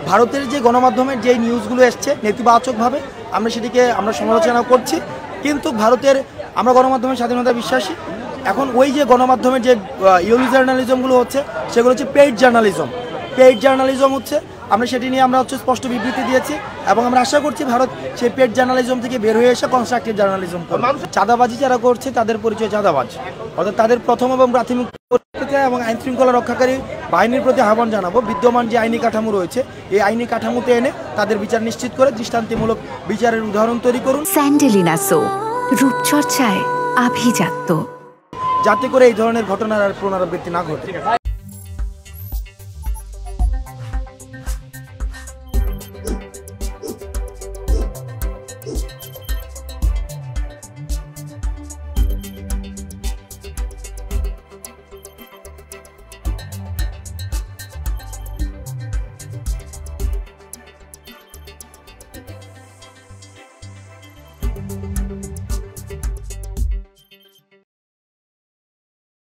ভারতের যে গণমাধ্যমের যে নিউজগুলো এসছে নেতিবাচকভাবে আমরা সমালোচনা করছি, কিন্তু আমরা গণমাধ্যমের স্বাধীনতা বিশ্বাসী। এখন ওই যে গণমাধ্যমের যে ইউলি জার্নালিজমগুলো হচ্ছে সেগুলো হচ্ছে পেইড জার্নালিজম হচ্ছে। সেটি নিয়ে আমরা স্পষ্ট বিবৃতি দিয়েছি এবং আমরা আশা করছি ভারত সেই পেইড জার্নালিজম থেকে বের হয়ে এসে কনস্ট্রাকটিভ জার্নালিজম করবে। চাঁদাবাজি যারা করছে তাদের পরিচয় চাঁদাবাজ, অর্থাৎ তাদের প্রথম এবং প্রাথমিক এবং আইন শৃঙ্খলা রক্ষাকারী বাহিনীর প্রতি আহ্বান জানাবো, বিদ্যমান যে আইনি কাঠামো রয়েছে এই আইনি কাঠামোতে এনে তাদের বিচার নিশ্চিত করে দৃষ্টান্তমূলক বিচারের উদাহরণ তৈরি করুন। স্যান্ডেলিনা সো, রূপচর্চায় আভিজাত্য, যাতে করে এই ধরনের ঘটনার আর পুনরাবৃত্তি না ঘটে।